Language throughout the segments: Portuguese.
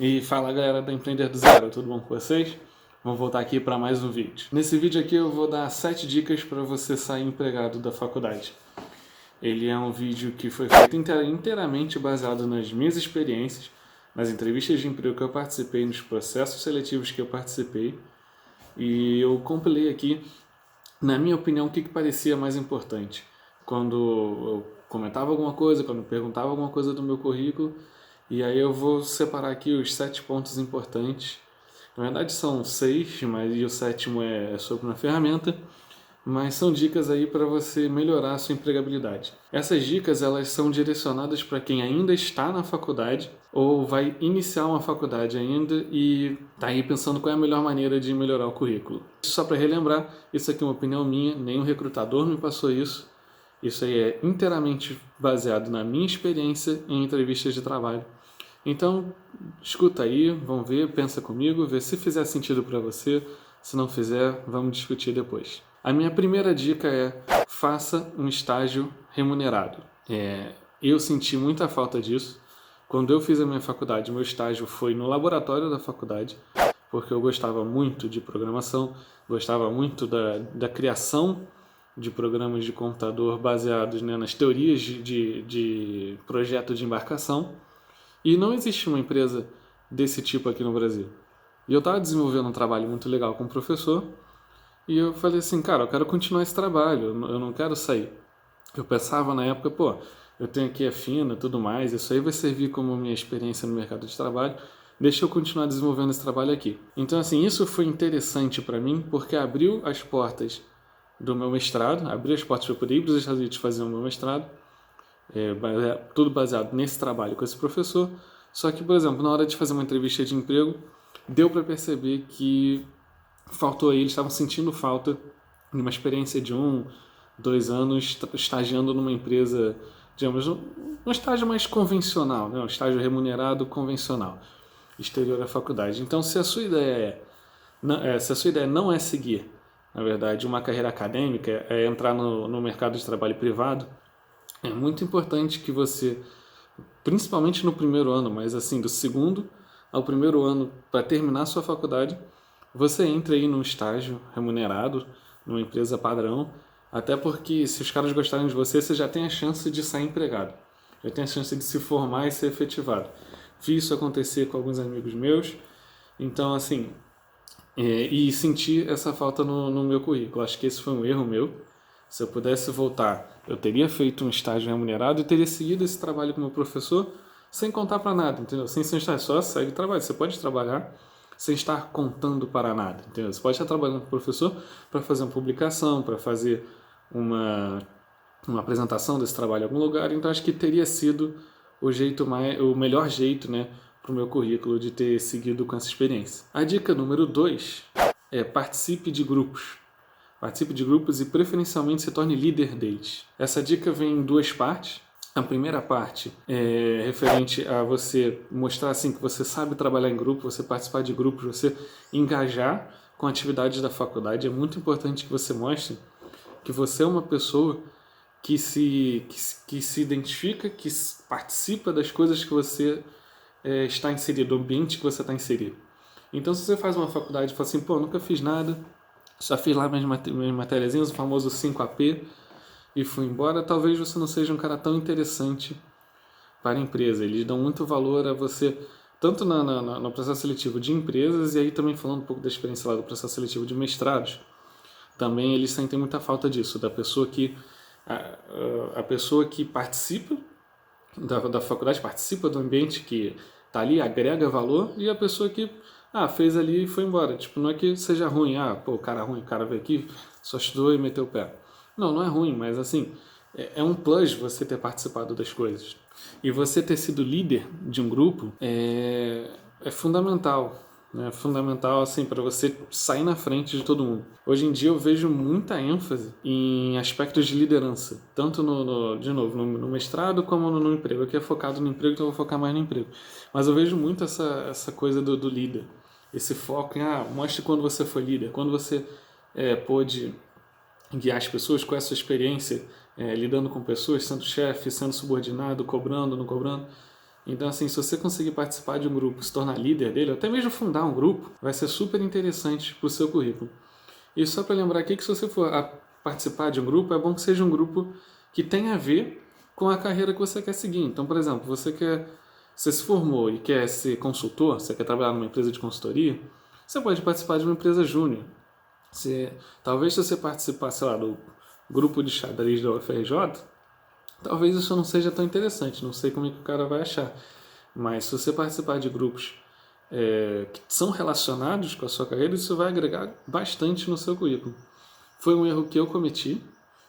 E fala galera da Empreender do Zero, tudo bom com vocês? Vamos voltar aqui para mais um vídeo. Nesse vídeo aqui eu vou dar 7 dicas para você sair empregado da faculdade. Ele é um vídeo que foi feito inteiramente baseado nas minhas experiências, nas entrevistas de emprego que eu participei, nos processos seletivos que eu participei. E eu compilei aqui, na minha opinião, o que parecia mais importante. Quando eu comentava alguma coisa, quando eu perguntava alguma coisa do meu currículo. E aí eu vou separar aqui os 7 pontos importantes. Na verdade são 6, mas o sétimo é sobre uma ferramenta. Mas são dicas aí para você melhorar a sua empregabilidade. Essas dicas elas são direcionadas para quem ainda está na faculdade ou vai iniciar uma faculdade ainda e está aí pensando qual é a melhor maneira de melhorar o currículo. Só para relembrar, isso aqui é uma opinião minha, nenhum recrutador me passou isso. Isso aí é inteiramente baseado na minha experiência em entrevistas de trabalho. Então, escuta aí, vamos ver, pensa comigo, vê se fizer sentido para você. Se não fizer, vamos discutir depois. A minha primeira dica é: faça um estágio remunerado. Eu senti muita falta disso. Quando eu fiz a minha faculdade, meu estágio foi no laboratório da faculdade, porque eu gostava muito de programação, gostava muito da criação de programas de computador baseados, né, nas teorias de projeto de embarcação. E não existe uma empresa desse tipo aqui no Brasil. E eu estava desenvolvendo um trabalho muito legal com o professor, e eu falei assim, cara, eu quero continuar esse trabalho, eu não quero sair. Eu pensava na época, pô, eu tenho aqui a FINA e tudo mais, isso aí vai servir como minha experiência no mercado de trabalho, deixa eu continuar desenvolvendo esse trabalho aqui. Então, assim, isso foi interessante para mim, porque abriu as portas do meu mestrado, abriu as portas para eu poder ir para os Estados Unidos fazer o meu mestrado, tudo baseado nesse trabalho com esse professor. Só que, por exemplo, na hora de fazer uma entrevista de emprego, deu para perceber que faltou aí, eles estavam sentindo falta de uma experiência de 2 anos estagiando numa empresa, digamos, um estágio mais convencional, né? Um estágio remunerado convencional, exterior à faculdade. Então, se a sua ideia não é seguir, na verdade, uma carreira acadêmica, é entrar no mercado de trabalho privado, é muito importante que você, principalmente no primeiro ano, mas assim, do segundo ao primeiro ano, para terminar a sua faculdade, você entre aí num estágio remunerado, numa empresa padrão, até porque se os caras gostarem de você, você já tem a chance de sair empregado, já tem a chance de se formar e ser efetivado. Fiz isso acontecer com alguns amigos meus, então assim, e senti essa falta no meu currículo. Acho que esse foi um erro meu. Se eu pudesse voltar, eu teria feito um estágio remunerado e teria seguido esse trabalho com o meu professor sem contar para nada, entendeu? Sem ser um estágio, só segue o trabalho. Você pode trabalhar sem estar contando para nada, entendeu? Você pode estar trabalhando com o professor para fazer uma publicação, para fazer uma apresentação desse trabalho em algum lugar. Então acho que teria sido o melhor jeito, né, para o meu currículo de ter seguido com essa experiência. A dica número 2 é: participe de grupos. Participe de grupos e preferencialmente se torne líder deles. Essa dica vem em 2 partes. A primeira parte é referente a você mostrar assim que você sabe trabalhar em grupo, você participar de grupos, você engajar com atividades da faculdade. É muito importante que você mostre que você é uma pessoa que se identifica, que participa das coisas que você está inserido, do ambiente que você está inserido. Então, se você faz uma faculdade e fala assim, pô, nunca fiz nada, só fiz lá minhas matériazinhas, o famoso 5AP, e fui embora, talvez você não seja um cara tão interessante para a empresa. Eles dão muito valor a você, tanto no processo seletivo de empresas, e aí também falando um pouco da experiência lá do processo seletivo de mestrados, também eles sentem muita falta disso, da pessoa que a pessoa que participa da faculdade, participa do ambiente que está ali, agrega valor, e a pessoa que fez ali e foi embora. Tipo, não é que seja ruim, pô, o cara ruim, o cara veio aqui, só estudou e meteu o pé. Não, não é ruim, mas assim, é um plus você ter participado das coisas. E você ter sido líder de um grupo é fundamental. É fundamental assim para você sair na frente de todo mundo. Hoje em dia eu vejo muita ênfase em aspectos de liderança, tanto no mestrado como no emprego. Aqui é focado no emprego, então eu vou focar mais no emprego. Mas eu vejo muito essa coisa do líder, esse foco em mostre quando você foi líder, quando você pôde guiar as pessoas, com essa experiência lidando com pessoas, sendo chefe, sendo subordinado, cobrando, não cobrando. Então, assim, se você conseguir participar de um grupo, se tornar líder dele, ou até mesmo fundar um grupo, vai ser super interessante para o seu currículo. E só para lembrar aqui que se você for participar de um grupo, é bom que seja um grupo que tenha a ver com a carreira que você quer seguir. Então, por exemplo, você se formou e quer ser consultor, você quer trabalhar numa empresa de consultoria, você pode participar de uma empresa júnior. Talvez se você participar, sei lá, do grupo de xadrez da UFRJ, talvez isso não seja tão interessante, não sei como é que o cara vai achar. Mas se você participar de grupos que são relacionados com a sua carreira, isso vai agregar bastante no seu currículo. Foi um erro que eu cometi,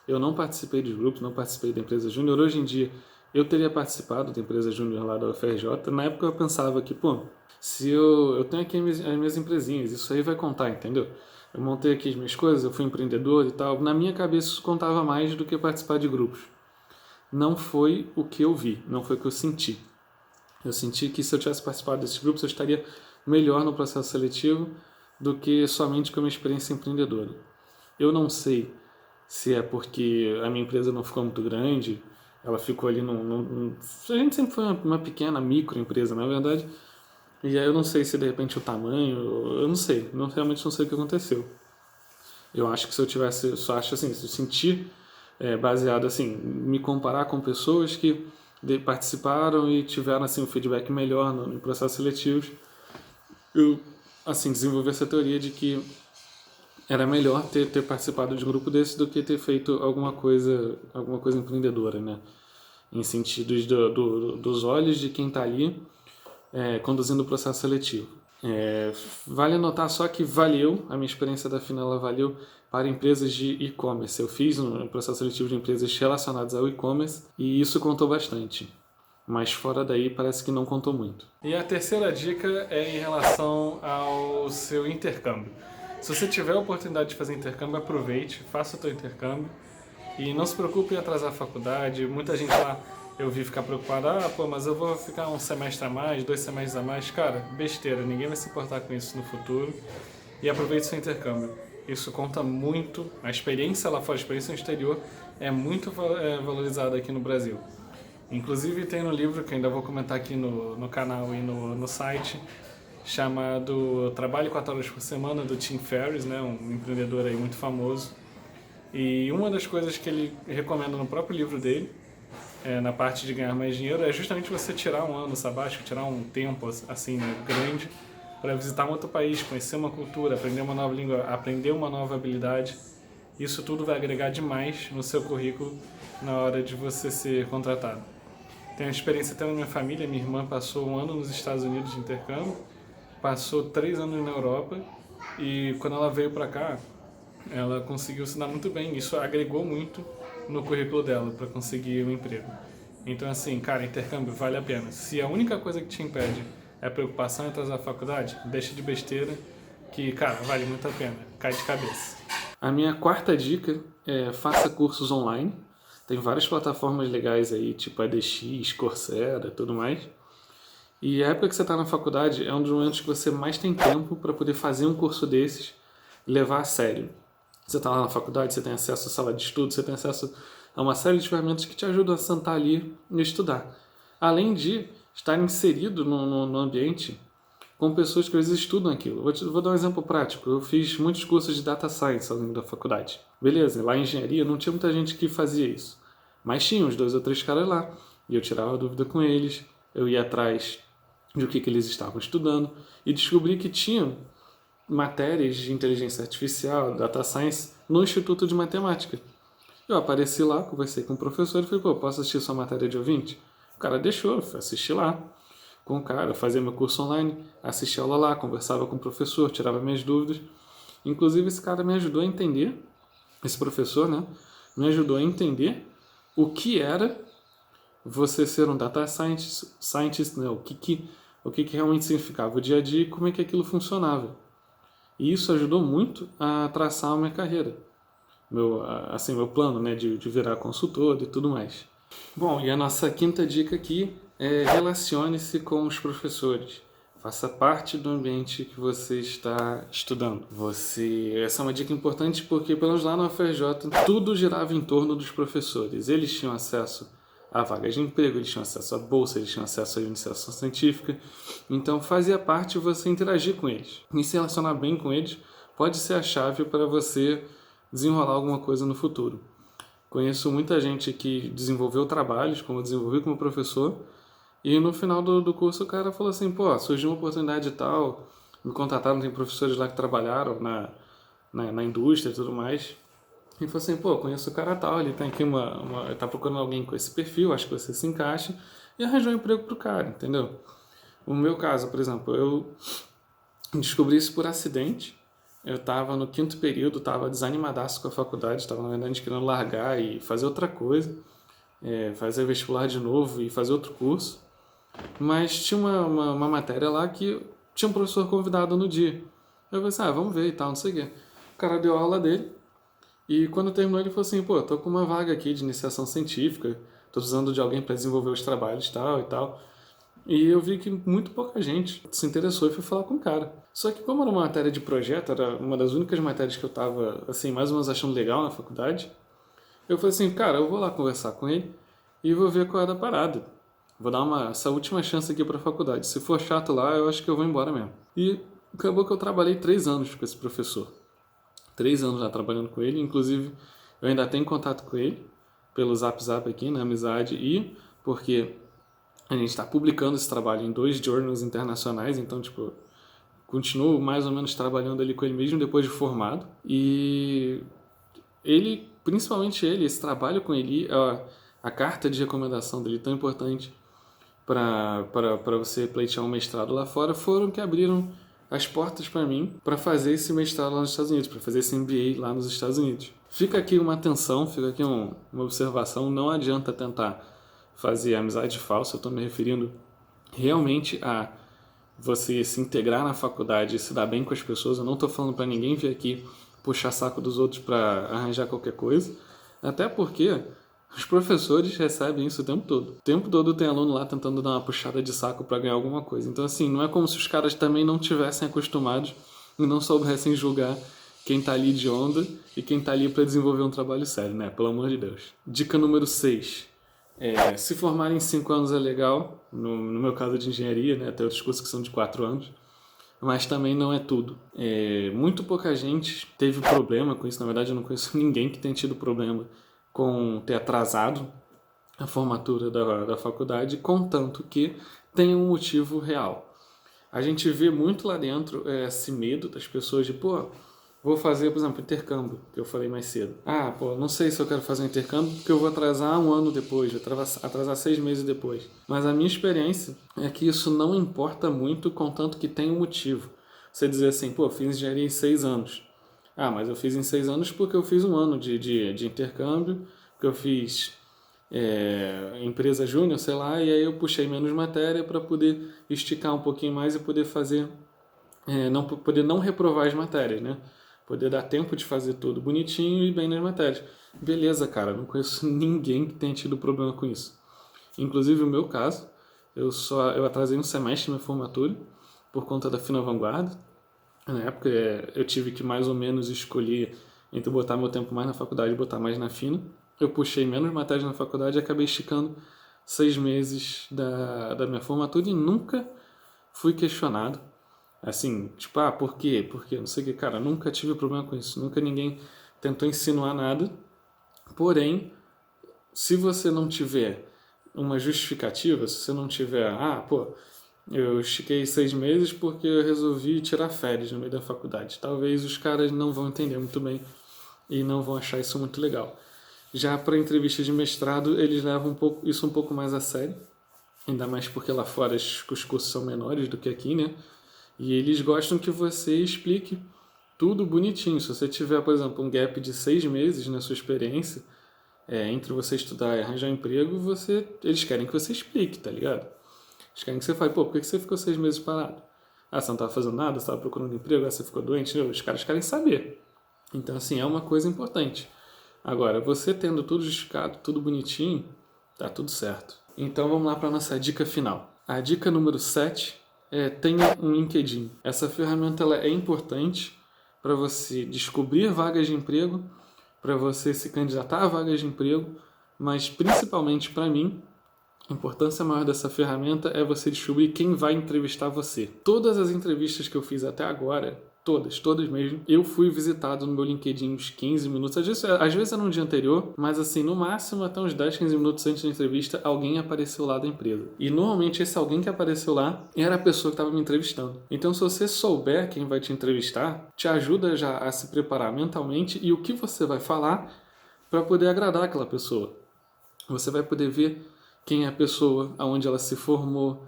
eu não participei de grupos, não participei da empresa júnior. Hoje em dia, eu teria participado da empresa júnior lá da UFRJ. Na época eu pensava que, pô, se eu tenho aqui as minhas empresinhas, isso aí vai contar, entendeu? Eu montei aqui as minhas coisas, eu fui empreendedor e tal. Na minha cabeça isso contava mais do que participar de grupos. Não foi o que eu vi, não foi o que eu senti. Eu senti que se eu tivesse participado desses grupos, eu estaria melhor no processo seletivo do que somente com a minha experiência empreendedora. Eu não sei se é porque a minha empresa não ficou muito grande, ela ficou ali a gente sempre foi uma pequena microempresa, na verdade, e aí eu não sei se de repente o tamanho, eu não sei, realmente não sei o que aconteceu. Eu acho que se eu tivesse, só acho assim, se eu sentir baseado assim, me comparar com pessoas que participaram e tiveram assim um feedback melhor no processo seletivo, eu assim desenvolvi essa teoria de que era melhor ter participado de um grupo desse do que ter feito alguma coisa empreendedora, né? Em sentidos dos olhos de quem está ali conduzindo o processo seletivo. Vale anotar só que a minha experiência da FINA ela valeu para empresas de e-commerce. Eu fiz um processo seletivo de empresas relacionadas ao e-commerce e isso contou bastante. Mas fora daí parece que não contou muito. E a terceira dica é em relação ao seu intercâmbio. Se você tiver a oportunidade de fazer intercâmbio, aproveite, faça o seu intercâmbio e não se preocupe em atrasar a faculdade. Muita gente lá, eu vi ficar preocupada, mas eu vou ficar um semestre a mais, 2 semestres a mais. Cara, besteira, ninguém vai se importar com isso no futuro. E aproveite seu intercâmbio. Isso conta muito, a experiência lá fora, a experiência no exterior é muito valorizada aqui no Brasil. Inclusive tem um livro que ainda vou comentar aqui no canal e no site, chamado Trabalhe 4 horas por semana, do Tim Ferriss, né, um empreendedor aí muito famoso. E uma das coisas que ele recomenda no próprio livro dele, na parte de ganhar mais dinheiro, é justamente você tirar um ano sabático, tirar um tempo assim, né, grande, para visitar um outro país, conhecer uma cultura, aprender uma nova língua, aprender uma nova habilidade. Isso tudo vai agregar demais no seu currículo na hora de você ser contratado. Tenho experiência até na minha família, minha irmã passou 1 ano nos Estados Unidos de intercâmbio, passou 3 anos na Europa e quando ela veio para cá, ela conseguiu se dar muito bem. Isso agregou muito no currículo dela para conseguir um emprego. Então assim, cara, intercâmbio vale a pena. Se a única coisa que te impede é a preocupação em atrasar a faculdade, deixa de besteira que, cara, vale muito a pena. Cai de cabeça. A minha quarta dica é faça cursos online. Tem várias plataformas legais aí, tipo EDX, Coursera e tudo mais. E a época que você está na faculdade é um dos momentos que você mais tem tempo para poder fazer um curso desses e levar a sério. Você está lá na faculdade, você tem acesso à sala de estudo, você tem acesso a uma série de ferramentas que te ajudam a sentar ali e estudar. Além de estar inserido no ambiente com pessoas que às vezes estudam aquilo. Vou dar um exemplo prático. Eu fiz muitos cursos de Data Science ao longo da faculdade. Beleza, lá em engenharia não tinha muita gente que fazia isso. Mas tinha uns 2 ou 3 caras lá. E eu tirava dúvida com eles. Eu ia atrás de o que eles estavam estudando. E descobri que tinham matérias de inteligência artificial, Data Science, no Instituto de Matemática. Eu apareci lá, conversei com o professor e falei, posso assistir sua matéria de ouvinte? O cara deixou, eu fui assistir lá com o cara, fazia meu curso online, assistia aula lá, conversava com o professor, tirava minhas dúvidas. Inclusive esse cara me ajudou a entender, esse professor, né, me ajudou a entender o que era você ser um data scientist, né, o que realmente significava o dia a dia e como é que aquilo funcionava. E isso ajudou muito a traçar a minha carreira, meu plano, né, de virar consultor e tudo mais. Bom, e a nossa quinta dica aqui é relacione-se com os professores. Faça parte do ambiente que você está estudando. Essa é uma dica importante porque, pelo menos lá na UFRJ, tudo girava em torno dos professores. Eles tinham acesso a vagas de emprego, eles tinham acesso à bolsa, eles tinham acesso à iniciação científica. Então fazia parte você interagir com eles. E se relacionar bem com eles pode ser a chave para você desenrolar alguma coisa no futuro. Conheço muita gente que desenvolveu trabalhos, como eu desenvolvi como professor, e no final do curso o cara falou assim, pô, surgiu uma oportunidade e tal, me contrataram, tem professores lá que trabalharam na indústria e tudo mais. E falou assim, pô, conheço o cara tal, ele tem aqui tá procurando alguém com esse perfil, acho que você se encaixa, e arranjou um emprego pro cara, entendeu? No meu caso, por exemplo, eu descobri isso por acidente. Eu estava no 5º período, estava desanimadaço com a faculdade, estava na verdade querendo largar e fazer outra coisa, fazer vestibular de novo e fazer outro curso. Mas tinha uma matéria lá que tinha um professor convidado no dia. Eu pensei, vamos ver e tal, não sei o quê. O cara deu a aula dele e quando terminou ele falou assim, pô, tô com uma vaga aqui de iniciação científica, tô precisando de alguém para desenvolver os trabalhos tal e tal. E eu vi que muito pouca gente se interessou e foi falar com o cara. Só que como era uma matéria de projeto, era uma das únicas matérias que eu tava, assim, mais ou menos achando legal na faculdade, eu falei assim, cara, eu vou lá conversar com ele e vou ver qual é da parada. Vou dar essa última chance aqui pra faculdade. Se for chato lá, eu acho que eu vou embora mesmo. E acabou que eu trabalhei 3 anos com esse professor. 3 anos já trabalhando com ele, inclusive eu ainda tenho contato com ele pelo Zap aqui, na amizade, e porque a gente está publicando esse trabalho em 2 journals internacionais, então, tipo, continuo mais ou menos trabalhando ali com ele mesmo depois de formado. E ele, principalmente ele, esse trabalho com ele, a carta de recomendação dele tão importante para você pleitear um mestrado lá fora, foram que abriram as portas para mim para fazer esse mestrado lá nos Estados Unidos, para fazer esse MBA lá nos Estados Unidos. Fica aqui uma atenção, fica aqui uma observação, não adianta tentar fazer amizade falsa, eu estou me referindo realmente a você se integrar na faculdade e se dar bem com as pessoas. Eu não estou falando para ninguém vir aqui puxar saco dos outros para arranjar qualquer coisa, até porque os professores recebem isso o tempo todo. O tempo todo tem aluno lá tentando dar uma puxada de saco para ganhar alguma coisa. Então, assim, não é como se os caras também não tivessem acostumados e não soubessem julgar quem tá ali de onda e quem tá ali para desenvolver um trabalho sério, né? Pelo amor de Deus. Dica número 6. Se formar em 5 anos é legal, no meu caso de engenharia, né? Tem outros cursos que são de 4 anos, mas também não é tudo. Muito pouca gente teve problema com isso, na verdade eu não conheço ninguém que tenha tido problema com ter atrasado a formatura da faculdade, contanto que tem um motivo real. A gente vê muito lá dentro esse medo das pessoas de, pô, vou fazer, por exemplo, intercâmbio, que eu falei mais cedo. Pô, não sei se eu quero fazer um intercâmbio porque eu vou atrasar 1 ano depois, vou atrasar 6 meses depois. Mas a minha experiência é que isso não importa muito, contanto que tem um motivo. Você dizer assim, pô, fiz engenharia em 6 anos. Mas eu fiz em 6 anos porque eu fiz 1 ano de intercâmbio, porque eu fiz empresa júnior, sei lá, e aí eu puxei menos matéria para poder esticar um pouquinho mais e poder fazer, poder não reprovar as matérias, né? Poder dar tempo de fazer tudo bonitinho e bem nas matérias. Beleza, cara, não conheço ninguém que tenha tido problema com isso. Inclusive, o meu caso, eu atrasei um semestre na minha formatura por conta da fina vanguarda. Na época, eu tive que mais ou menos escolher entre botar meu tempo mais na faculdade e botar mais na fina. Eu puxei menos matérias na faculdade e acabei esticando 6 meses da minha formatura e nunca fui questionado. Assim, tipo, por quê? Por quê? Não sei o que, cara, nunca tive problema com isso. Nunca ninguém tentou insinuar nada. Porém, se você não tiver uma justificativa, se você não tiver, eu estiquei 6 meses porque eu resolvi tirar férias no meio da faculdade. Talvez os caras não vão entender muito bem e não vão achar isso muito legal. Já para entrevista de mestrado, eles levam isso um pouco mais a sério. Ainda mais porque lá fora os cursos são menores do que aqui, né? E eles gostam que você explique tudo bonitinho. Se você tiver, por exemplo, um gap de 6 meses na sua experiência, entre você estudar e arranjar um emprego, eles querem que você explique, tá ligado? Eles querem que você fale, pô, por que você ficou 6 meses parado? Você não estava fazendo nada, você estava procurando emprego, você ficou doente? Os caras querem saber. Então, assim, é uma coisa importante. Agora, você tendo tudo justificado, tudo bonitinho, tá tudo certo. Então, vamos lá para a nossa dica final. A dica número 7 tenha um LinkedIn. Essa ferramenta ela é importante para você descobrir vagas de emprego, para você se candidatar a vagas de emprego, mas principalmente para mim, a importância maior dessa ferramenta é você descobrir quem vai entrevistar você. Todas as entrevistas que eu fiz até agora, todas mesmo, eu fui visitado no meu LinkedIn uns 15 minutos, às vezes era no dia anterior, mas assim, no máximo até uns 10, 15 minutos antes da entrevista, alguém apareceu lá da empresa. E normalmente esse alguém que apareceu lá era a pessoa que estava me entrevistando. Então se você souber quem vai te entrevistar, te ajuda já a se preparar mentalmente e o que você vai falar para poder agradar aquela pessoa. Você vai poder ver quem é a pessoa, aonde ela se formou,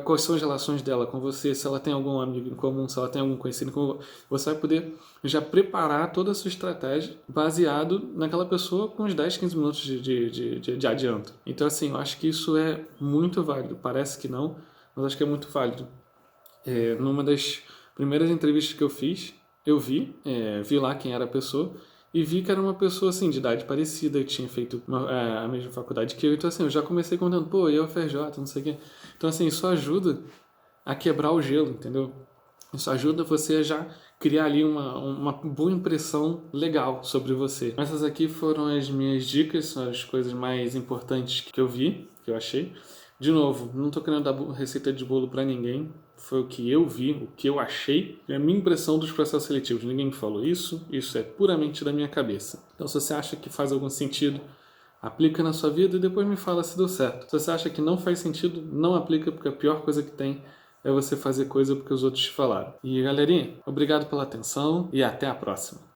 quais são as relações dela com você, se ela tem algum amigo em comum, se ela tem algum conhecido em comum. Você vai poder já preparar toda a sua estratégia baseado naquela pessoa com uns 10, 15 minutos de adianto. Então, assim, eu acho que isso é muito válido. Parece que não, mas acho que é muito válido. Numa das primeiras entrevistas que eu fiz, eu vi lá quem era a pessoa, e vi que era uma pessoa, assim, de idade parecida, que tinha feito a mesma faculdade que eu. Então, assim, eu já comecei contando, pô, eu FRJ, não sei o quê. Então, assim, isso ajuda a quebrar o gelo, entendeu? Isso ajuda você a já criar ali uma boa impressão legal sobre você. Essas aqui foram as minhas dicas, são as coisas mais importantes que eu vi, que eu achei. De novo, não estou querendo dar receita de bolo para ninguém. Foi o que eu vi, o que eu achei. É a minha impressão dos processos seletivos. Ninguém me falou isso. Isso é puramente da minha cabeça. Então, se você acha que faz algum sentido, aplica na sua vida e depois me fala se deu certo. Se você acha que não faz sentido, não aplica, porque a pior coisa que tem é você fazer coisa porque os outros te falaram. E galerinha, obrigado pela atenção e até a próxima.